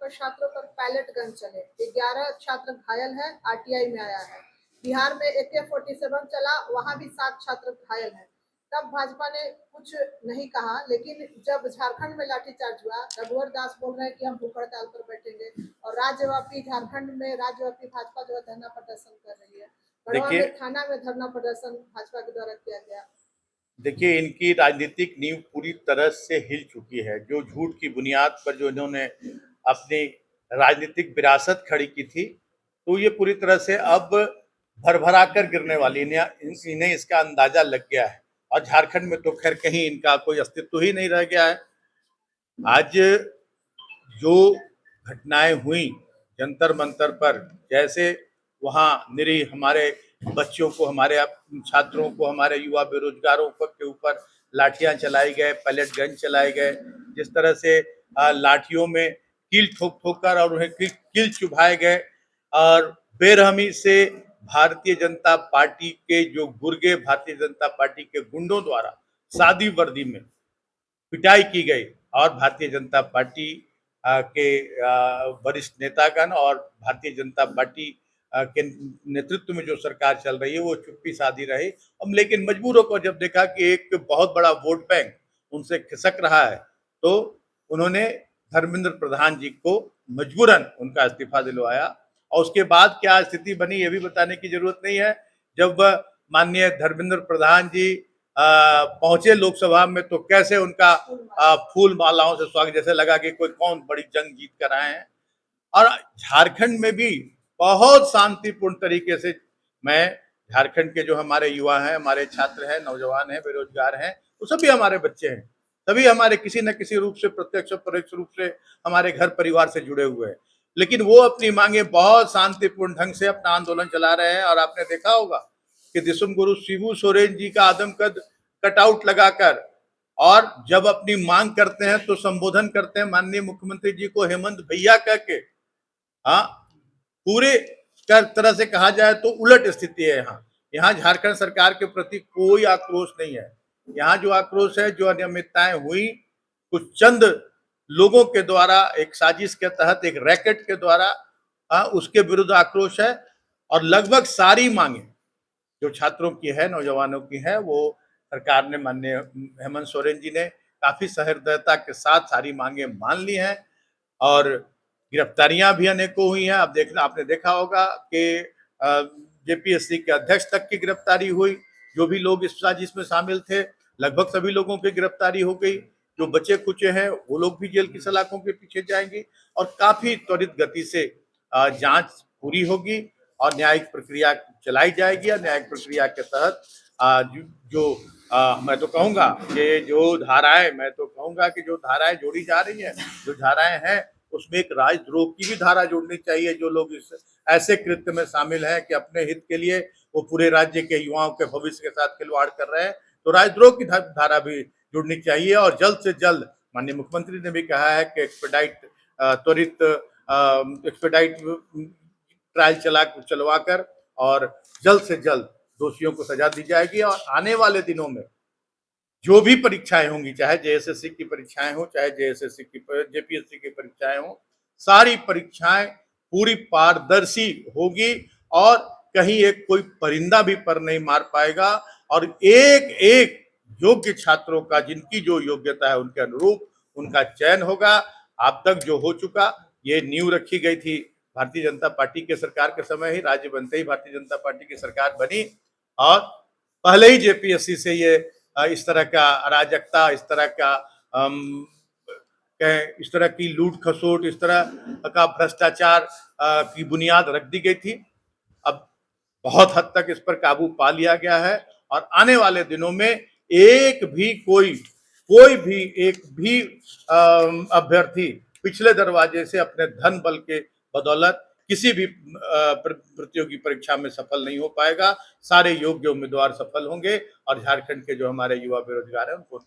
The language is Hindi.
पर छात्रों पर पैलेट गन चले, 11 छात्र घायल है, आरटीआई में आया है। बिहार में AK-47 चला, वहां भी 7 छात्र घायल हैं। तब भाजपा ने कुछ नहीं कहा, लेकिन जब झारखंड में लाठीचार्ज हुआ, रघुवर दास बोल रहे हैं कि हम भूख हड़ताल पर बैठेंगे, और राज्यव्यापी झारखंड में राज्यव्यापी भाजपा जो है धरना प्रदर्शन कर रही है। गढ़वा में थाना में धरना प्रदर्शन भाजपा के द्वारा किया गया। देखिए, इनकी राजनीतिक नींव पूरी तरह से हिल चुकी है। जो झूठ की बुनियाद पर जो इन्होंने अपनी राजनीतिक विरासत खड़ी की थी, तो ये पूरी तरह से अब भरभरा कर गिरने वाली। इन्हें इसका अंदाजा लग गया है, और झारखंड में तो खैर कहीं इनका कोई अस्तित्व ही नहीं रह गया है। आज जो घटनाएं हुई जंतर मंतर पर, जैसे वहां निरीह हमारे बच्चों को, हमारे छात्रों को, हमारे युवा बेरोजगारों के ऊपर लाठियां चलाई गए, पैलेट गन चलाए गए, जिस तरह से लाठियों में कील ठोक ठोक कर और उन्हें कील चुभाए गए, और बेरहमी से भारतीय जनता पार्टी के जो गुर्गे भारतीय जनता पार्टी के गुंडों द्वारा सादी वर्दी में पिटाई की गई, और भारतीय जनता पार्टी के वरिष्ठ नेतागण और भारतीय जनता पार्टी के नेतृत्व में जो सरकार चल रही है वो चुप्पी साधी रही। अब लेकिन मजबूर होकर जब देखा कि एक बहुत बड़ा वोट बैंक उनसे खिसक रहा है, तो उन्होंने धर्मेंद्र प्रधान जी को मजबूरन उनका इस्तीफा दिलवाया। और उसके बाद क्या स्थिति बनी ये भी बताने की जरूरत नहीं है। जब माननीय धर्मेंद्र प्रधान जी पहुंचे लोकसभा में, तो कैसे उनका फूल मालाओं से स्वागत, जैसे लगा कि कोई कौन बड़ी जंग जीत कर आए हैं। और झारखंड में भी बहुत शांतिपूर्ण तरीके से, मैं झारखंड के जो हमारे युवा हैं, हमारे छात्र हैं, नौजवान हैं, बेरोजगार हैं, वो सभी हमारे बच्चे हैं, सभी हमारे किसी न किसी रूप से, प्रत्यक्ष परोक्ष रूप से हमारे घर परिवार से जुड़े हुए हैं। लेकिन वो अपनी मांगे बहुत शांतिपूर्ण ढंग से अपना आंदोलन चला रहे हैं। और आपने देखा होगा कि दिसुम गुरु शिबू सोरेन जी का आदमकद कटआउट लगाकर, और जब अपनी मांग करते हैं तो संबोधन करते हैं माननीय मुख्यमंत्री जी को हेमंत भैया कह के। हाँ, पूरे तरह से कहा जाए तो उलट स्थिति है। यहाँ झारखंड सरकार के प्रति कोई आक्रोश नहीं है। यहाँ जो आक्रोश है, जो अनियमितताएं हुई कुछ चंद लोगों के द्वारा, एक साजिश के तहत, एक रैकेट के द्वारा, उसके विरुद्ध आक्रोश है। और लगभग सारी मांगे जो छात्रों की है, नौजवानों की है, वो सरकार ने, माननीय हेमंत सोरेन जी ने काफी सहृदयता के साथ सारी मांगे मान ली हैं। और गिरफ्तारियां भी अनेकों हुई हैं। अब आपने देखा होगा कि जेपीएससी के अध्यक्ष तक की गिरफ्तारी हुई। जो भी लोग इस साजिश में शामिल थे, लगभग सभी लोगों की गिरफ्तारी हो गई। जो बचे कुचे हैं वो लोग भी जेल की सलाखों के पीछे जाएंगे, और काफी त्वरित गति से जांच पूरी होगी और न्यायिक प्रक्रिया चलाई जाएगी। और न्यायिक प्रक्रिया के तहत मैं तो कहूंगा कि जो धाराएं जोड़ी जा रही है, जो धाराएं हैं, उसमें एक राजद्रोह की भी धारा जोड़नी चाहिए। जो लोग इस ऐसे कृत्य में शामिल हैं कि अपने हित के लिए वो पूरे राज्य के युवाओं के भविष्य के साथ खिलवाड़ कर रहे हैं, तो राजद्रोह की धारा भी जुड़नी चाहिए। और जल्द से जल्द माननीय मुख्यमंत्री ने भी कहा है कि त्वरित एक्सपेडाइट ट्रायल चलवा कर और जल्द से जल्द दोषियों को सजा दी जाएगी। और आने वाले दिनों में जो भी परीक्षाएं होंगी, चाहे जेएसएससी की परीक्षाएं हो, चाहे जेपीएससी की परीक्षाएं हो, सारी परीक्षाएं पूरी पारदर्शी होगी, और कहीं एक कोई परिंदा भी पर नहीं मार पाएगा। और एक एक योग्य छात्रों का, जिनकी जो योग्यता है उनके अनुरूप उनका चयन होगा। अब तक जो हो चुका, ये नींव रखी गई थी भारतीय जनता पार्टी के सरकार के समय ही, राज्य बनते ही भारतीय जनता पार्टी की सरकार बनी, और पहले ही जेपीएससी से ये इस तरह का अराजकता, इस तरह की लूट खसोट, इस तरह का भ्रष्टाचार की बुनियाद रख दी गई थी। अब बहुत हद तक इस पर काबू पा लिया गया है, और आने वाले दिनों में कोई भी एक भी अभ्यर्थी पिछले दरवाजे से अपने धन बल के बदौलत किसी भी प्रतियोगी परीक्षा में सफल नहीं हो पाएगा। सारे योग्य उम्मीदवार सफल होंगे, और झारखंड के जो हमारे युवा बेरोजगार हैं उनको